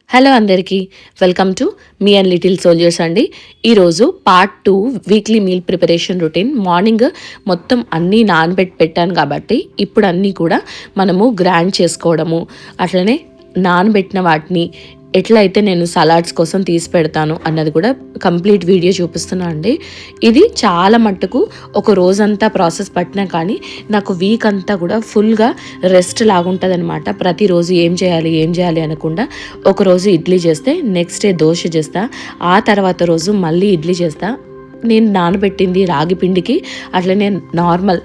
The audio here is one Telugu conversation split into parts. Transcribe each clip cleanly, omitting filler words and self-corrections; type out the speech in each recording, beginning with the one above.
హలో అందరికీ welcome to me and little soldiers అండి. ఈరోజు part 2 weekly meal preparation routine. Morning మొత్తం అన్నీ నానబెట్టి పెట్టాను కాబట్టి ఇప్పుడు అన్నీ కూడా మనము గ్రైండ్ చేసుకోవడము, అట్లనే నానబెట్టిన వాటిని ఎట్లయితే నేను సలాడ్స్ కోసం తీసి పెడతాను అన్నది కూడా కంప్లీట్ వీడియో చూపిస్తున్నా అండి. ఇది చాలా మట్టుకు ఒక రోజంతా ప్రాసెస్ పట్టినా కానీ నాకు వీక్ అంతా కూడా ఫుల్గా రెస్ట్ లాగుంటుంది అనమాట. ప్రతిరోజు ఏం చేయాలి అనకుండా ఒకరోజు ఇడ్లీ చేస్తే నెక్స్ట్ డే దోశ చేస్తా, ఆ తర్వాత రోజు మళ్ళీ ఇడ్లీ చేస్తా. నేను నానబెట్టింది రాగి పిండికి, అట్లనే నార్మల్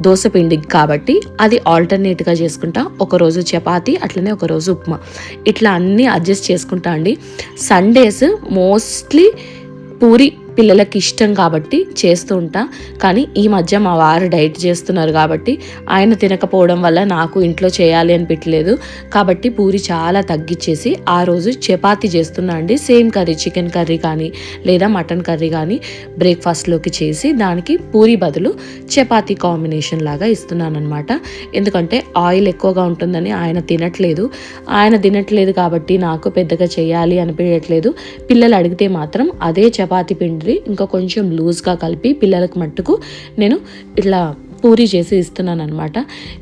దోశ పిండికి కాబట్టి అది ఆల్టర్నేట్గా చేసుకుంటా. ఒకరోజు చపాతీ, అట్లనే ఒకరోజు ఉప్మా, ఇట్లా అన్నీ అడ్జస్ట్ చేసుకుంటా అండి. సండేస్ మోస్ట్లీ పూరి పిల్లలకి ఇష్టం కాబట్టి చేస్తూ ఉంటా. కానీ ఈ మధ్య మా వారు డైట్ చేస్తున్నారు కాబట్టి ఆయన తినకపోవడం వల్ల నాకు ఇంట్లో చేయాలి అనిపించలేదు కాబట్టి పూరి చాలా తగ్గించేసి ఆ రోజు చపాతీ చేస్తున్నా అండి. సేమ్ కర్రీ, చికెన్ కర్రీ కానీ లేదా మటన్ కర్రీ కానీ బ్రేక్ఫాస్ట్లోకి చేసి దానికి పూరి బదులు చపాతీ కాంబినేషన్ లాగా ఇస్తున్నాను అనమాట. ఎందుకంటే ఆయిల్ ఎక్కువగా ఉంటుందని ఆయన తినట్లేదు కాబట్టి నాకు పెద్దగా చేయాలి అనిపించట్లేదు. పిల్లలు అడిగితే మాత్రం అదే చపాతీ పిండి ఇంకా కొంచెం లూజ్గా కలిపి పిల్లలకు మట్టుకు నేను ఇట్లా పూరి చేసి ఇస్తున్నాను అనమాట.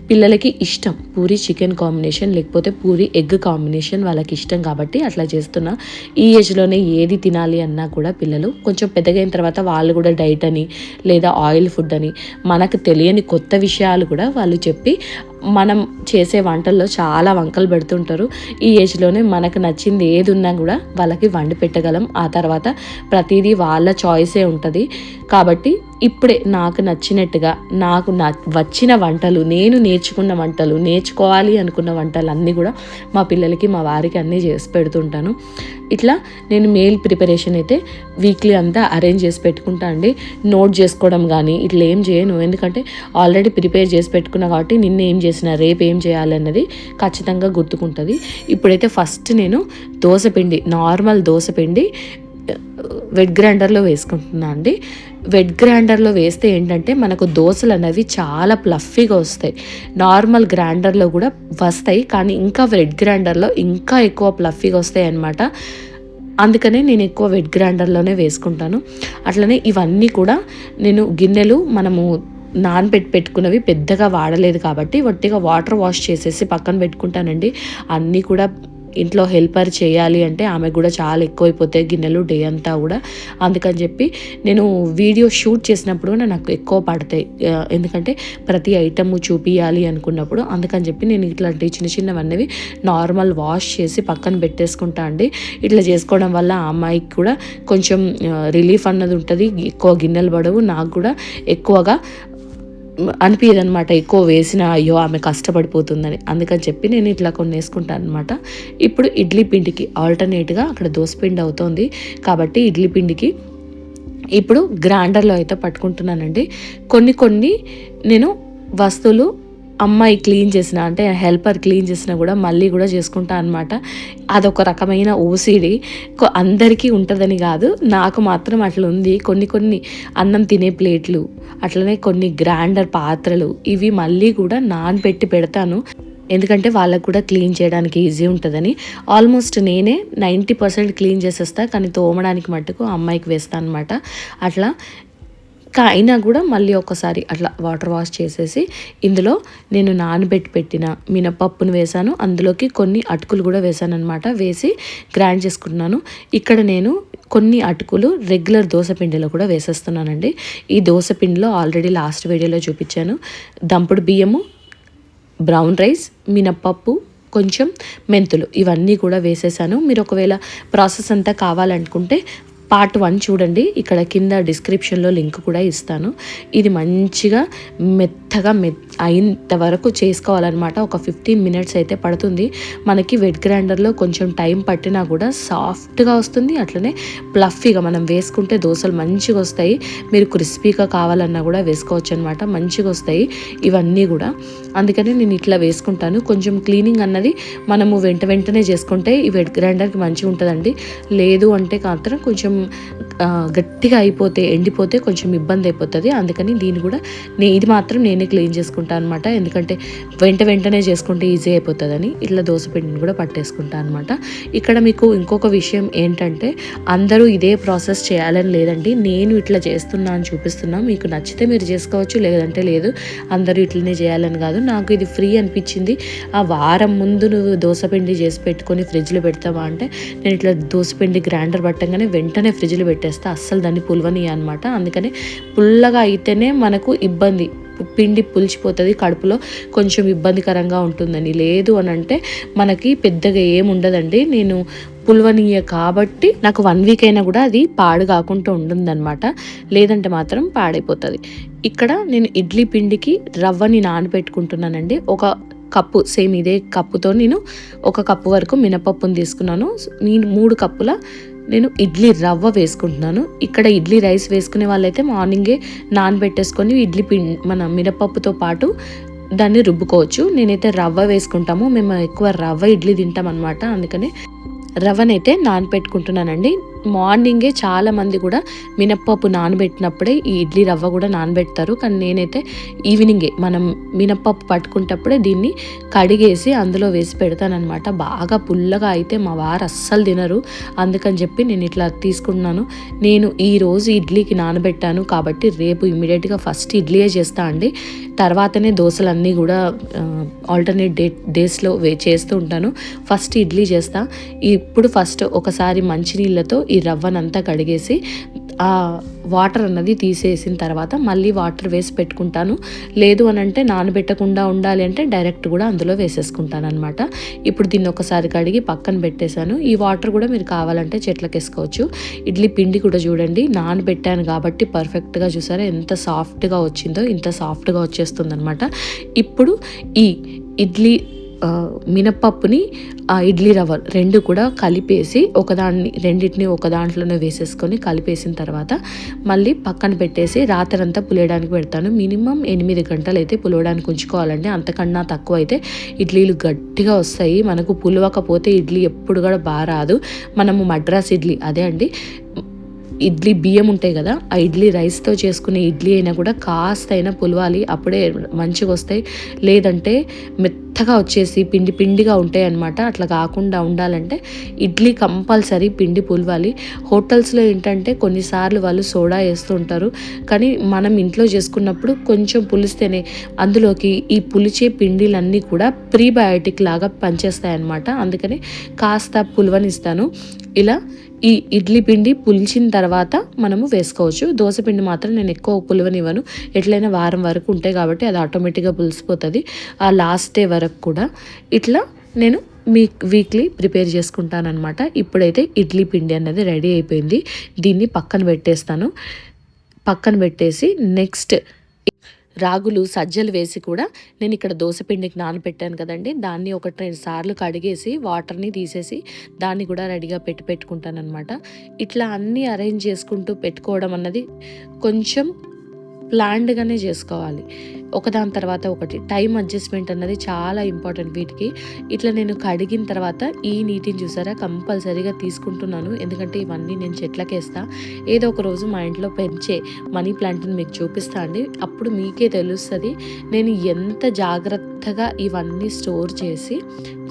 పిల్లలకి ఇష్టం పూరి చికెన్ కాంబినేషన్, లేకపోతే పూరి ఎగ్ కాంబినేషన్ వాళ్ళకి ఇష్టం కాబట్టి అట్లా చేస్తున్నా. ఈ ఏజ్లోనే ఏది తినాలి అన్నా కూడా పిల్లలు కొంచెం పెద్దగైన తర్వాత వాళ్ళు కూడా డైట్ అని లేదా ఆయిల్ ఫుడ్ అని మనకు తెలియని కొత్త విషయాలు కూడా వాళ్ళు చెప్పి మనం చేసే వంటల్లో చాలా వంకలు పెడుతుంటారు. ఈ ఏజ్లోనే మనకు నచ్చింది ఏది ఉన్నా కూడా వాళ్ళకి వండి పెట్టగలం. ఆ తర్వాత ప్రతిదీ వాళ్ళ చాయిసే ఉంటుంది కాబట్టి ఇప్పుడే నాకు నచ్చినట్టుగా నాకు వచ్చిన వంటలు, నేను నేర్చుకున్న వంటలు, నేర్చుకోవాలి అనుకున్న వంటలు అన్నీ కూడా మా పిల్లలకి మా వారికి అన్నీ చేసి పెడుతుంటాను. ఇట్లా నేను మీల్ ప్రిపరేషన్ అయితే వీక్లీ అంతా అరేంజ్ చేసి పెట్టుకుంటా అండి. నోట్ చేసుకోవడం కానీ ఇట్లా ఏం చేయను, ఎందుకంటే ఆల్రెడీ ప్రిపేర్ చేసి పెట్టుకున్నా కాబట్టి నిన్న ఏం చేసినా రేపు ఏం చేయాలన్నది ఖచ్చితంగా గుర్తుకుంటుంది. ఇప్పుడైతే ఫస్ట్ నేను నార్మల్ దోశపిండి వెట్ గ్రైండర్లో వేసుకుంటున్నా అండి. వెట్ గ్రైండర్లో వేస్తే ఏంటంటే మనకు దోశలు అనేవి చాలా ప్లఫీగా వస్తాయి. నార్మల్ గ్రైండర్లో కూడా వస్తాయి కానీ ఇంకా వెట్ గ్రైండర్లో ఇంకా ఎక్కువ ప్లఫీగా వస్తాయి అన్నమాట. అందుకనే నేను ఎక్కువ వెట్ గ్రైండర్లోనే వేసుకుంటాను. అట్లనే ఇవన్నీ కూడా నేను గిన్నెలు మనము పెట్టుకున్నవి పెద్దగా వాడలేదు కాబట్టి వట్టిగా వాటర్ వాష్ చేసేసి పక్కన పెట్టుకుంటానండి. అన్నీ కూడా ఇంట్లో హెల్పర్ చేయాలి అంటే ఆమె కూడా చాలా ఎక్కువైపోతాయి గిన్నెలు డే అంతా కూడా. అందుకని చెప్పి నేను వీడియో షూట్ చేసినప్పుడు నాకు ఎక్కువ పడతాయి, ఎందుకంటే ప్రతి ఐటమ్ చూపించాలి అనుకున్నప్పుడు. అందుకని చెప్పి నేను ఇట్లాంటి చిన్న చిన్నవన్నీ నార్మల్ వాష్ చేసి పక్కన పెట్టేసుకుంటా అండి. ఇట్లా చేసుకోవడం వల్ల ఆ అమ్మాయికి కూడా కొంచెం రిలీఫ్ అన్నది ఉంటుంది. ఎక్కువ గిన్నెలు పడవు, నాకు కూడా ఎక్కువగా అనిపించదు అనమాట. ఎక్కువ వేసిన అయ్యో ఆమె కష్టపడిపోతుందని. అందుకని చెప్పి నేను ఇట్లా కొన్ని వేసుకుంటాను అనమాట. ఇప్పుడు ఇడ్లీ పిండికి ఆల్టర్నేట్గా అక్కడ దోసపిండి అవుతోంది కాబట్టి ఇడ్లీ పిండికి ఇప్పుడు గ్రైండర్లో అయితే పట్టుకుంటున్నానండి. కొన్ని నేను వస్తువులు అమ్మాయి క్లీన్ చేసిన, అంటే హెల్పర్ క్లీన్ చేసినా కూడా మళ్ళీ కూడా చేసుకుంటా అనమాట. అదొక రకమైన ఓసిడి. అందరికీ ఉంటుందని కాదు, నాకు మాత్రం అట్లా ఉంది. కొన్ని అన్నం తినే ప్లేట్లు, అట్లనే కొన్ని గ్రైండర్ పాత్రలు, ఇవి మళ్ళీ కూడా నానబెట్టి పెడతాను. ఎందుకంటే వాళ్ళకు కూడా క్లీన్ చేయడానికి ఈజీ ఉంటుందని. ఆల్మోస్ట్ నేనే 90% క్లీన్ చేసేస్తా, కానీ తోమడానికి మట్టుకు అమ్మాయికి వేస్తాను అనమాట. అట్లా అయినా కూడా మళ్ళీ ఒకసారి అట్లా వాటర్ వాష్ చేసేసి ఇందులో నేను పెట్టిన మినపప్పును వేసాను. అందులోకి కొన్ని అటుకులు కూడా వేసాను అనమాట. వేసి గ్రైండ్ చేసుకుంటున్నాను. ఇక్కడ నేను కొన్ని అటుకులు రెగ్యులర్ దోశపిండిలో కూడా వేసేస్తున్నానండి. ఈ దోశపిండిలో ఆల్రెడీ లాస్ట్ వీడియోలో చూపించాను. దంపుడు బియ్యము, బ్రౌన్ రైస్, మినపప్పు, కొంచెం మెంతులు, ఇవన్నీ కూడా వేసేసాను. మీరు ఒకవేళ ప్రాసెస్ అంతా కావాలనుకుంటే పార్ట్ 1 చూడండి, ఇక్కడ కింద డిస్క్రిప్షన్లో లింక్ కూడా ఇస్తాను. ఇది మంచిగా మెత్తగా అయినంత వరకు చేసుకోవాలన్నమాట. ఒక 15 మినిట్స్ అయితే పడుతుంది మనకి. వెట్ గ్రైండర్లో కొంచెం టైం పట్టినా కూడా సాఫ్ట్గా వస్తుంది, అట్లనే ప్లఫీగా మనం వేసుకుంటే దోశలు మంచిగా వస్తాయి. మీరు క్రిస్పీగా కావాలన్నా కూడా వేసుకోవచ్చు అనమాట, మంచిగా వస్తాయి ఇవన్నీ కూడా. అందుకని నేను ఇట్లా వేసుకుంటాను. కొంచెం క్లీనింగ్ అన్నది మనము వెంటనే చేసుకుంటే ఈ వెట్ గ్రైండర్కి మంచిగా ఉంటుందండి. లేదు అంటే మాత్రం కొంచెం గట్టిగా అయిపోతే ఎండిపోతే కొంచెం ఇబ్బంది అయిపోతుంది. అందుకని దీన్ని కూడా ఇది మాత్రం నేనే క్లీన్ చేసుకుంటాను అనమాట. ఎందుకంటే వెంటనే చేసుకుంటే ఈజీ అయిపోతుందని ఇట్లా దోసపిండిని కూడా పట్టేసుకుంటాను అనమాట. ఇక్కడ మీకు ఇంకొక విషయం ఏంటంటే అందరూ ఇదే ప్రాసెస్ చేయాలని లేదండి. నేను ఇట్లా చేస్తున్నా అని చూపిస్తున్నా. మీకు నచ్చితే మీరు చేసుకోవచ్చు, లేదంటే లేదు. అందరూ ఇట్లనే చేయాలని కాదు. నాకు ఇది ఫ్రీ అనిపించింది. ఆ వారం ముందు నువ్వు దోసపిండి చేసి పెట్టుకొని ఫ్రిడ్జ్లో పెడతావా అంటే నేను ఇట్లా దోసపిండి గ్రైండర్ పట్టంగానే వెంటనే ఫ్రిడ్జ్లో పెట్టేస్తే అస్సలు దాన్ని పులవని అనమాట. అందుకని పుల్లగా అయితేనే మనకు ఇబ్బంది, పిండి పులిచిపోతుంది, కడుపులో కొంచెం ఇబ్బందికరంగా ఉంటుందని. లేదు అని అంటే మనకి పెద్దగా ఏముండదండి. నేను పులవనీయ కాబట్టి నాకు 1 వీక్ అయినా కూడా అది పాడు కాకుండా ఉంటుందన్నమాట. లేదంటే మాత్రం పాడైపోతుంది. ఇక్కడ నేను ఇడ్లీ పిండికి రవ్వని నానబెట్టుకుంటున్నానండి. ఒక కప్పు, సేమ్ ఇదే కప్పుతో నేను 1 కప్పు వరకు మినపప్పును తీసుకున్నాను. నేను 3 కప్పుల నేను ఇడ్లీ రవ్వ వేసుకుంటున్నాను. ఇక్కడ ఇడ్లీ రైస్ వేసుకునే వాళ్ళైతే మార్నింగే నానబెట్టేసుకొని ఇడ్లీ మన మినపప్పుతో పాటు దాన్ని రుబ్బుకోవచ్చు. నేనైతే రవ్వ వేసుకుంటాము, మేము ఎక్కువ రవ్వ ఇడ్లీ తింటాం అనమాట. అందుకని రవ్వనైతే నానబెట్టుకుంటున్నానండి. మార్నింగే చాలామంది కూడా మినప్పప్పు నానబెట్టినప్పుడే ఈ ఇడ్లీ రవ్వ కూడా నానబెడతారు. కానీ నేనైతే ఈవినింగే మనం మినప్పప్పు పట్టుకుంటప్పుడే దీన్ని కడిగేసి అందులో వేసి పెడతానమాట. బాగా పుల్లగా అయితే మా వారు అస్సలు తినరు. అందుకని చెప్పి నేను ఇట్లా తీసుకున్నాను. నేను ఈరోజు ఇడ్లీకి నానబెట్టాను కాబట్టి రేపు ఇమ్మీడియట్గా ఫస్ట్ ఇడ్లీయే చేస్తా అండి. తర్వాతనే దోశలన్నీ కూడా ఆల్టర్నేట్ డేస్లో చేస్తూ ఉంటాను. ఫస్ట్ ఇడ్లీ చేస్తా. ఇప్పుడు ఫస్ట్ ఒకసారి మంచినీళ్ళతో ఈ రవ్వనంతా కడిగేసి ఆ వాటర్ అన్నది తీసేసిన తర్వాత మళ్ళీ వాటర్ వేసి పెట్టుకుంటాను. లేదు అని అంటే నానబెట్టకుండా ఉండాలి అంటే డైరెక్ట్ కూడా అందులో వేసేసుకుంటాను అనమాట. ఇప్పుడు దీన్ని ఒకసారి కడిగి పక్కన పెట్టేశాను. ఈ వాటర్ కూడా మీరు కావాలంటే చెట్లకు వేసుకోవచ్చు. ఇడ్లీ పిండి కూడా చూడండి, నానబెట్టాను కాబట్టి పర్ఫెక్ట్గా చూసారా ఎంత సాఫ్ట్గా వచ్చిందో. ఇంత సాఫ్ట్గా వచ్చేస్తుంది అనమాట. ఇప్పుడు ఈ ఇడ్లీ మినప్పప్పుని ఆ ఇడ్లీ రవ్వ 2 కూడా కలిపేసి రెండింటిని ఒక దాంట్లోనే వేసేసుకొని కలిపేసిన తర్వాత మళ్ళీ పక్కన పెట్టేసి రాత్రంతా పులియడానికి పెడతాను. మినిమం 8 గంటలు అయితే పులవడానికి ఉంచుకోవాలండి. అంతకన్నా తక్కువ అయితే ఇడ్లీలు గట్టిగా వస్తాయి. మనకు పులవకపోతే ఇడ్లీ ఎప్పుడు కూడా బాగా రాదు. మనము మద్రాస్ ఇడ్లీ అదే అండి, ఇడ్లీ బియ్యం ఉంటాయి కదా, ఆ ఇడ్లీ రైస్తో చేసుకునే ఇడ్లీ అయినా కూడా కాస్త అయినా పులవాలి, అప్పుడే మంచిగా వస్తాయి. లేదంటే మెత్తగా వచ్చేసి పిండిగా ఉంటాయి అన్నమాట. అట్లా కాకుండా ఉండాలంటే ఇడ్లీ కంపల్సరీ పిండి పులవాలి. హోటల్స్లో ఏంటంటే కొన్నిసార్లు వాళ్ళు సోడా వేస్తూ ఉంటారు. కానీ మనం ఇంట్లో చేసుకున్నప్పుడు కొంచెం పులిస్తేనే అందులోకి ఈ పులిచే పిండిలన్నీ కూడా ప్రీబయాటిక్ లాగా పనిచేస్తాయి అన్నమాట. అందుకని కాస్త పులవనిస్తాను. ఇలా ఈ ఇడ్లీ పిండి పులిచిన తర్వాత మనము వేసుకోవచ్చు. దోశ పిండి మాత్రం నేను ఎక్కువ పులవనివ్వను. ఎట్లయినా వారం వరకు ఉంటాయి కాబట్టి అది ఆటోమేటిక్గా పులిసిపోతుంది. ఆ లాస్ట్ డే వరకు కూడా ఇట్లా నేను వీక్లీ ప్రిపేర్ చేసుకుంటానమాట. ఇప్పుడైతే ఇడ్లీ పిండి అన్నది రెడీ అయిపోయింది. దీన్ని పక్కన పెట్టేస్తాను. పక్కన పెట్టేసి నెక్స్ట్ రాగులు సజ్జలు వేసి కూడా నేను ఇక్కడ దోసపిండికి నానబెట్టాను కదండి, దాన్ని 1-2 సార్లు కడిగేసి వాటర్ని తీసేసి దాన్ని కూడా రెడీగా పెట్టుకుంటాను అనమాట. ఇట్లా అన్నీ అరేంజ్ చేసుకుంటూ పెట్టుకోవడం అన్నది కొంచెం ప్లాన్డ్గానే చేసుకోవాలి. ఒకదాని తర్వాత ఒకటి టైం అడ్జస్ట్మెంట్ అన్నది చాలా ఇంపార్టెంట్ వీటికి. ఇట్లా నేను కడిగిన తర్వాత ఈ నీటిని చూసారా కంపల్సరీగా తీసుకుంటున్నాను. ఎందుకంటే ఇవన్నీ నేను చెట్లకేస్తా. ఏదో ఒక రోజు మా ఇంట్లో పెంచే మనీ ప్లాంట్ని మీకు చూపిస్తా అండి. అప్పుడు మీకే తెలుస్తుంది నేను ఎంత జాగ్రత్తగా ఇవన్నీ స్టోర్ చేసి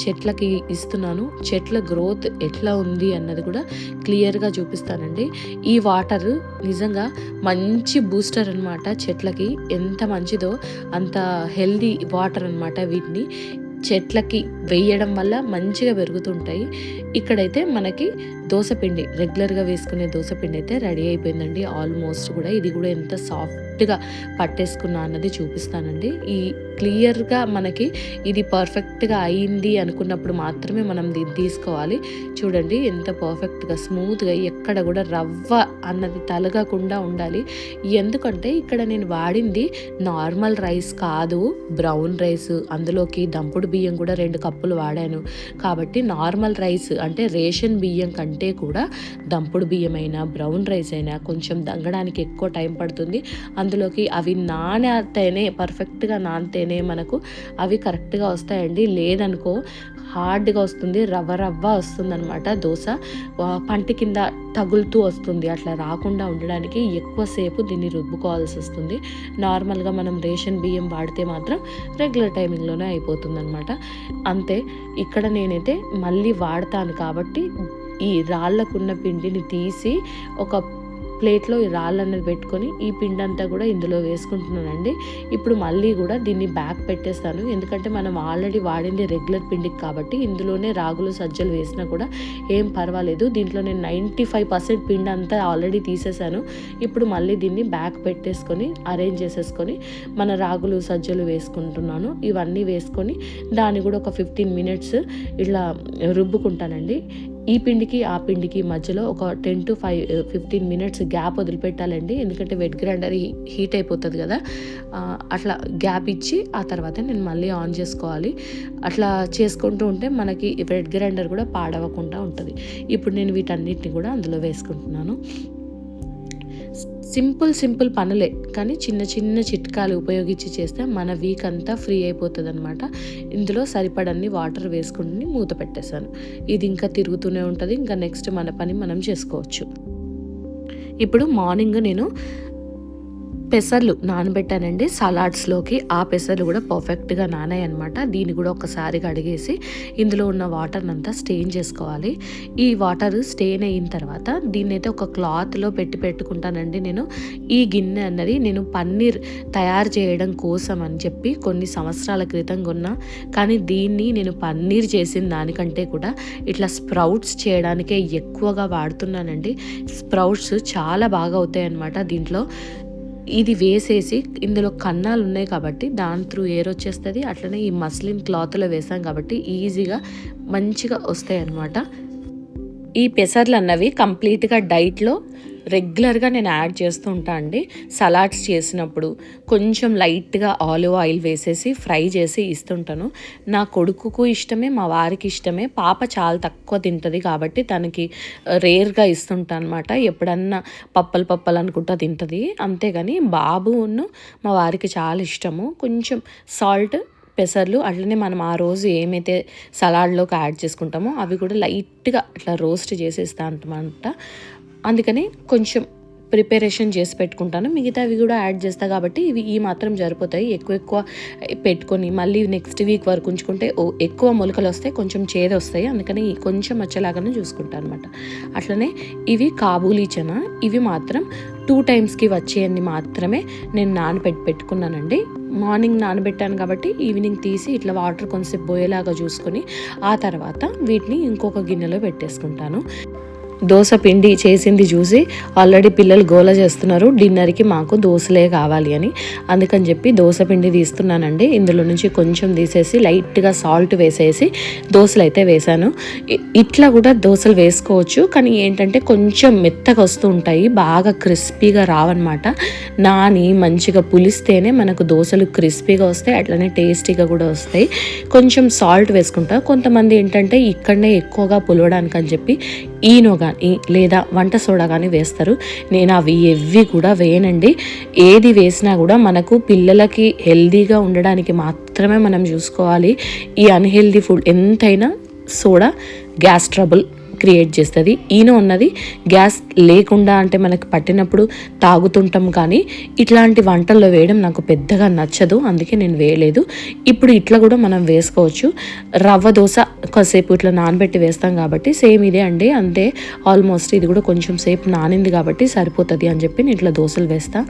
చెట్లకి ఇస్తున్నాను, చెట్ల గ్రోత్ ఎట్లా ఉంది అన్నది కూడా క్లియర్గా చూపిస్తానండి. ఈ వాటర్ నిజంగా మంచి బూస్టర్ అనమాట. చెట్లకి ఎంత మంచిదో అంత హెల్దీ వాటర్ అనమాట. వీటిని చెట్లకి వేయడం వల్ల మంచిగా పెరుగుతుంటాయి. ఇక్కడైతే మనకి దోసపిండి రెగ్యులర్గా వేసుకునే దోసపిండి అయితే రెడీ అయిపోయిందండి ఆల్మోస్ట్ కూడా. ఇది కూడా ఎంత సాఫ్ట్గా పట్టేసుకున్నా అన్నది చూపిస్తానండి. ఈ క్లియర్గా మనకి ఇది పర్ఫెక్ట్గా అయింది అనుకున్నప్పుడు మాత్రమే మనం దీన్ని తీసుకోవాలి. చూడండి ఎంత పర్ఫెక్ట్గా స్మూత్గా ఎక్కడ కూడా రవ్వ అన్నది తలగకుండా ఉండాలి. ఎందుకంటే ఇక్కడ నేను వాడింది నార్మల్ రైస్ కాదు, బ్రౌన్ రైస్. అందులోకి దంపుడు బియ్యం కూడా 2 కప్పులు వాడాను. కాబట్టి నార్మల్ రైస్ అంటే రేషన్ బియ్యం కంటే కూడా దంపుడు బియ్యం అయినా బ్రౌన్ రైస్ అయినా కొంచెం దంగడానికి ఎక్కువ టైం పడుతుంది. అందులోకి అవి పర్ఫెక్ట్గా నానితేనే మనకు అవి కరెక్ట్గా వస్తాయండి. లేదనుకో హార్డ్గా వస్తుంది, రవ్వ రవ్వ వస్తుంది అనమాట. దోశ పంటి కింద తగులుతూ వస్తుంది. అట్లా రాకుండా ఉండడానికి ఎక్కువసేపు దీన్ని రుబ్బుకోవాల్సి వస్తుంది. నార్మల్గా మనం రేషన్ బియ్యం వాడితే మాత్రం రెగ్యులర్ టైమింగ్లోనే అయిపోతుంది అనమాట. అంతే. ఇక్కడ నేనైతే మళ్ళీ వాడతాను కాబట్టి ఈ రాళ్ళకున్న పిండిని తీసి ఒక ప్లేట్లో ఈ రాళ్ళు అనేది పెట్టుకొని ఈ పిండి అంతా కూడా ఇందులో వేసుకుంటున్నానండి. ఇప్పుడు మళ్ళీ కూడా దీన్ని బ్యాక్ పెట్టేస్తాను, ఎందుకంటే మనం ఆల్రెడీ వాడింది రెగ్యులర్ పిండికి కాబట్టి ఇందులోనే రాగులు సజ్జలు వేసినా కూడా ఏం పర్వాలేదు. దీంట్లో నేను 95% పిండి అంతా ఆల్రెడీ తీసేసాను. ఇప్పుడు మళ్ళీ దీన్ని బ్యాక్ పెట్టేసుకొని అరేంజ్ చేసేసుకొని మన రాగులు సజ్జలు వేసుకుంటున్నాను. ఇవన్నీ వేసుకొని దాన్ని కూడా ఒక 15 minutes ఇట్లా రుబ్బుకుంటానండి. ఈ పిండికి ఆ పిండికి మధ్యలో ఒక 10 to 15 minutes గ్యాప్ వదిలిపెట్టాలండి, ఎందుకంటే వెట్ గ్రైండర్ హీట్ అయిపోతుంది కదా. అట్లా గ్యాప్ ఇచ్చి ఆ తర్వాత నేను మళ్ళీ ఆన్ చేసుకోవాలి. అట్లా చేసుకుంటూ ఉంటే మనకి వెట్ గ్రైండర్ కూడా పాడవకుండా ఉంటుంది. ఇప్పుడు నేను వీటన్నిటిని కూడా అందులో వేసుకుంటున్నాను. సింపుల్ పనులే, కానీ చిన్న చిన్న చిట్కాలు ఉపయోగించి చేస్తే మన వీక్ అంతా ఫ్రీ అయిపోతుంది అనమాట. ఇందులో సరిపడన్ని వాటర్ వేసుకుని మూత పెట్టేశాను. ఇది ఇంకా తిరుగుతూనే ఉంటుంది. ఇంకా నెక్స్ట్ మన పని మనం చేసుకోవచ్చు. ఇప్పుడు మార్నింగ్ నేను పెసర్లు నానబెట్టానండి సలాడ్స్లోకి. ఆ పెసర్లు కూడా పర్ఫెక్ట్గా నానాయి అనమాట. దీన్ని కూడా ఒకసారి కడిగేసి ఇందులో ఉన్న వాటర్ని అంతా స్టెయిన్ చేసుకోవాలి. ఈ వాటర్ స్టెయిన్ అయిన తర్వాత దీన్ని అయితే ఒక క్లాత్లో పెట్టుకుంటానండి. నేను ఈ గిన్నె అన్నది నేను పన్నీర్ తయారు చేయడం కోసం అని చెప్పి కొన్ని సంవత్సరాల క్రితం కొన్నా, కానీ దీన్ని నేను పన్నీర్ చేసిన దానికంటే కూడా ఇట్లా స్ప్రౌట్స్ చేయడానికే ఎక్కువగా వాడుతున్నానండి. స్ప్రౌట్స్ చాలా బాగా అవుతాయి అన్నమాట. దీంట్లో ఇది వేసేసి ఇందులో కన్నాలు ఉన్నాయి కాబట్టి దాని త్రూ ఎయిర్ వచ్చేస్తుంది. అట్లనే ఈ మస్లిన్ క్లాత్లో వేసాం కాబట్టి ఈజీగా మంచిగా వస్తాయి అన్నమాట. ఈ పెసర్లు అన్నవి కంప్లీట్గా డైట్లో రెగ్యులర్గా నేను యాడ్ చేస్తూ ఉంటాను అండి. సలాడ్స్ చేసినప్పుడు కొంచెం లైట్గా ఆలివ్ ఆయిల్ వేసేసి ఫ్రై చేసి ఇస్తుంటాను. నా కొడుకుకు ఇష్టమే, మా వారికి ఇష్టమే. పాప చాలా తక్కువ తింటుంది కాబట్టి తనకి రేర్గా ఇస్తుంటాను అనమాట. ఎప్పుడన్నా పప్పలు అనుకుంటా తింటుంది, అంతేగాని బాబును మా వారికి చాలా ఇష్టము. కొంచెం సాల్ట్ పెసర్లు అట్లనే మనం ఆ రోజు ఏమైతే సలాడ్లోకి యాడ్ చేసుకుంటామో అవి కూడా లైట్గా అట్లా రోస్ట్ చేసేస్తా అనమాట. అందుకని కొంచెం ప్రిపరేషన్ చేసి పెట్టుకుంటాను. మిగతావి కూడా యాడ్ చేస్తాను కాబట్టి ఇవి ఈ మాత్రం సరిపోతాయి. ఎక్కువ పెట్టుకొని మళ్ళీ నెక్స్ట్ వీక్ వరకు ఉంచుకుంటే ఎక్కువ మొలకలు వస్తాయి, కొంచెం చేదు వస్తాయి. అందుకని కొంచెం వచ్చేలాగానే చూసుకుంటాను అనమాట. అట్లనే ఇవి కాబూలీ చనా, ఇవి మాత్రం 2 times వచ్చేయన్ని మాత్రమే నేను పెట్టుకున్నానండి. మార్నింగ్ నానబెట్టాను కాబట్టి ఈవినింగ్ తీసి ఇట్లా వాటర్ కొంచెం పోయేలాగా చూసుకొని ఆ తర్వాత వీటిని ఇంకొక గిన్నెలో పెట్టేసుకుంటాను. దోశ పిండి చేసింది చూసి ఆల్రెడీ పిల్లలు గోల చేస్తున్నారు, డిన్నర్కి మాకు దోశలే కావాలి అని. అందుకని చెప్పి దోశ పిండి తీస్తున్నానండి. ఇందులో నుంచి కొంచెం తీసేసి లైట్గా సాల్ట్ వేసేసి దోశలు అయితే వేసాను. ఇట్లా కూడా దోశలు వేసుకోవచ్చు, కానీ ఏంటంటే కొంచెం మెత్తగా వస్తూ ఉంటాయి, బాగా క్రిస్పీగా రావన్నమాట. నాని మంచిగా పులిస్తేనే మనకు దోశలు క్రిస్పీగా వస్తాయి, అట్లనే టేస్టీగా కూడా వస్తాయి. కొంచెం సాల్ట్ వేసుకుంటా. కొంతమంది ఏంటంటే ఇక్కడనే ఎక్కువగా పులవడానికి అని చెప్పి ఈనో కానీ లేదా వంట సోడా కానీ వేస్తారు. నేను అవి ఎవ్వి కూడా వేయనండి. ఏది వేసినా కూడా మనకు పిల్లలకి హెల్దీగా ఉండడానికి మాత్రమే మనం చూసుకోవాలి. ఈ అన్హెల్దీ ఫుడ్ ఎంతైనా సోడా గ్యాస్ ట్రబుల్ క్రియేట్ చేస్తుంది. ఈనో ఉన్నది గ్యాస్ లేకుండా అంటే మనకు పట్టినప్పుడు తాగుతుంటాం, కానీ ఇట్లాంటి వంటల్లో వేయడం నాకు పెద్దగా నచ్చదు, అందుకే నేను వేయలేదు. ఇప్పుడు ఇట్లా కూడా మనం వేసుకోవచ్చు. రవ్వ దోశ కాసేపు ఇట్లా నానబెట్టి వేస్తాం కాబట్టి సేమ్ ఇదే అండి, అంతే. ఆల్మోస్ట్ ఇది కూడా కొంచెం సేపు నానింది కాబట్టి సరిపోతుంది అని చెప్పి నేను ఇట్లా దోశలు వేస్తా.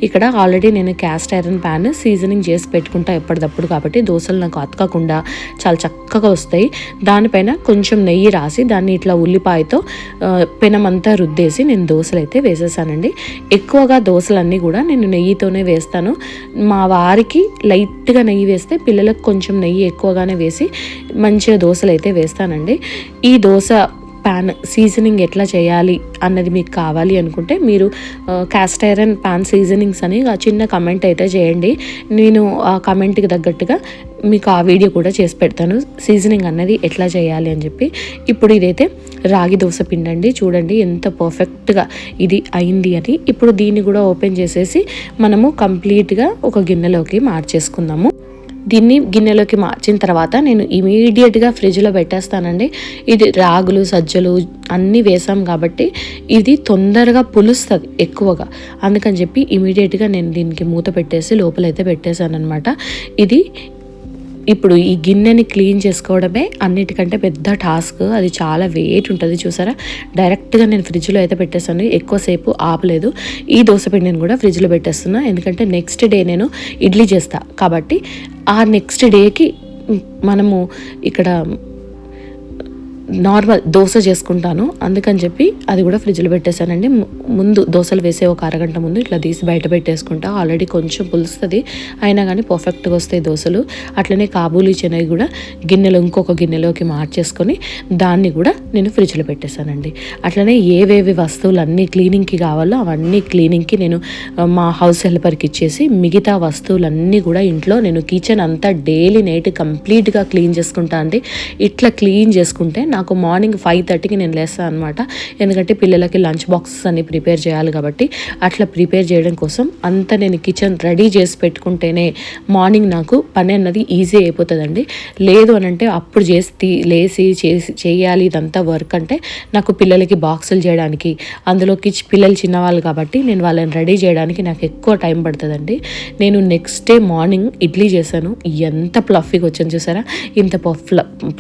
ఇక్కడ ఆల్రెడీ నేను క్యాస్ట్ ఐరన్ ప్యాన్ సీజనింగ్ చేసి పెట్టుకుంటా ఎప్పటికప్పుడు, కాబట్టి దోశలు నాకు అతకకుండా చాలా చక్కగా వస్తాయి. దానిపైన కొంచెం నెయ్యి రాసి దాన్ని ఇట్లా ఉల్లిపాయతో పెనమంతా రుద్దేసి నేను దోశలు అయితే వేసేసానండి. ఎక్కువగా దోశలన్నీ కూడా నేను నెయ్యితోనే వేస్తాను. మా వారికి లైట్గా నెయ్యి వేస్తే పిల్లలకు కొంచెం నెయ్యి ఎక్కువగానే వేసి మంచిగా దోశలు అయితే వేస్తానండి. ఈ దోశ ప్యాన్ సీజనింగ్ ఎట్లా చేయాలి అన్నది మీకు కావాలి అనుకుంటే మీరు క్యాస్ట్ ఐరన్ ప్యాన్ సీజనింగ్స్ అని చిన్న కమెంట్ అయితే చేయండి. నేను ఆ కమెంట్కి తగ్గట్టుగా మీకు ఆ వీడియో కూడా చేసి పెడతాను, సీజనింగ్ అన్నది ఎట్లా చేయాలి అని చెప్పి. ఇప్పుడు ఇదైతే రాగి దోశ పిండి అండి, చూడండి ఎంత పర్ఫెక్ట్గా ఇది అయింది అని. ఇప్పుడు దీన్ని కూడా ఓపెన్ చేసేసి మనము కంప్లీట్గా ఒక గిన్నెలోకి మార్చేసుకుందాము. దీన్ని గిన్నెలోకి మార్చిన తర్వాత నేను ఇమీడియట్గా ఫ్రిడ్జ్లో పెట్టేస్తానండి. ఇది రాగులు సజ్జలు అన్నీ వేసాం కాబట్టి ఇది తొందరగా పులుస్తుంది ఎక్కువగా, అందుకని చెప్పి ఇమీడియట్గా నేను దీనికి మూత పెట్టేసి లోపలైతే పెట్టేశాను అనమాట. ఇది ఇప్పుడు ఈ గిన్నెని క్లీన్ చేసుకోవడమే అన్నిటికంటే పెద్ద టాస్క్. అది చాలా వెయిట్ ఉంటుంది చూసారా. డైరెక్ట్గా నేను ఫ్రిడ్జ్లో అయితే పెట్టేస్తాను, ఎక్కువసేపు ఆపలేదు. ఈ దోసపిండిని కూడా ఫ్రిడ్జ్లో పెట్టేస్తున్నా, ఎందుకంటే నెక్స్ట్ డే నేను ఇడ్లీ చేస్తా కాబట్టి ఆ నెక్స్ట్ డేకి మనము ఇక్కడ నార్మల్ దోశ చేసుకుంటాను, అందుకని చెప్పి అది కూడా ఫ్రిడ్జ్లో పెట్టేశానండి. ముందు దోశలు వేసే ఒక అరగంట ముందు ఇట్లా తీసి బయట పెట్టేసుకుంటా. ఆల్రెడీ కొంచెం పులుస్తుంది, అయినా కానీ పర్ఫెక్ట్గా వస్తాయి దోశలు. అట్లనే కాబూలీ చెనై కూడా గిన్నెలో ఇంకొక గిన్నెలోకి మార్చేసుకొని దాన్ని కూడా నేను ఫ్రిడ్జ్లో పెట్టేశానండి. అట్లనే ఏవేవి వస్తువులు అన్నీ క్లీనింగ్కి కావాలో అవన్నీ క్లీనింగ్కి నేను మా హౌస్ హెల్పర్కి ఇచ్చేసి మిగతా వస్తువులన్నీ కూడా ఇంట్లో నేను కిచెన్ అంతా డైలీ నైట్ కంప్లీట్గా క్లీన్ చేసుకుంటా అండి. ఇట్లా క్లీన్ చేసుకుంటే నాకు మార్నింగ్ 5:30కి నేను లేస్తాను అనమాట, ఎందుకంటే పిల్లలకి లంచ్ బాక్సెస్ అన్ని ప్రిపేర్ చేయాలి కాబట్టి. అట్లా ప్రిపేర్ చేయడం కోసం అంతా నేను కిచెన్ రెడీ చేసి పెట్టుకుంటేనే మార్నింగ్ నాకు పని అన్నది ఈజీ అయిపోతుందండి. లేదు అని అంటే అప్పుడు లేచి చేయాలి ఇదంతా వర్క్ అంటే నాకు పిల్లలకి బాక్సులు చేయడానికి, అందులోకి పిల్లలు చిన్నవాళ్ళు కాబట్టి నేను వాళ్ళని రెడీ చేయడానికి నాకు ఎక్కువ టైం పడుతుందండి. నేను నెక్స్ట్ డే మార్నింగ్ ఇడ్లీ చేశాను, ఎంత ప్లఫీగా వచ్చింది చూసారా. ఇంత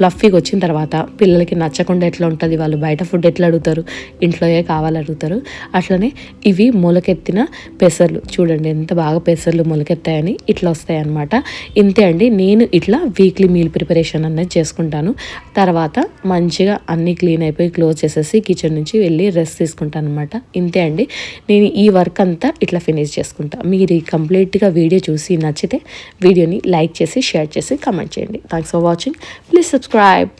ప్లఫీగా వచ్చిన తర్వాత పిల్లలకి నచ్చకుండా ఎట్లా ఉంటుంది, వాళ్ళు బయట ఫుడ్ ఎట్లా అడుగుతారు, ఇంట్లోయే కావాలడుగుతారు. అట్లనే ఇవి మొలకెత్తిన పెసర్లు చూడండి, ఎంత బాగా పెసర్లు మొలకెత్తాయని ఇట్లా వస్తాయి అన్నమాట. ఇంతే అండి, నేను ఇట్లా వీక్లీ మీల్ ప్రిపరేషన్ అనేది చేసుకుంటాను. తర్వాత మంచిగా అన్నీ క్లీన్ అయిపోయి క్లోజ్ చేసేసి కిచెన్ నుంచి వెళ్ళి రెస్ట్ తీసుకుంటాను అనమాట. ఇంతే అండి, నేను ఈ వర్క్ అంతా ఇట్లా ఫినిష్ చేసుకుంటా. మీరు కంప్లీట్గా వీడియో చూసి నచ్చితే వీడియోని లైక్ చేసి షేర్ చేసి కామెంట్ చేయండి. Thanks for watching, please subscribe.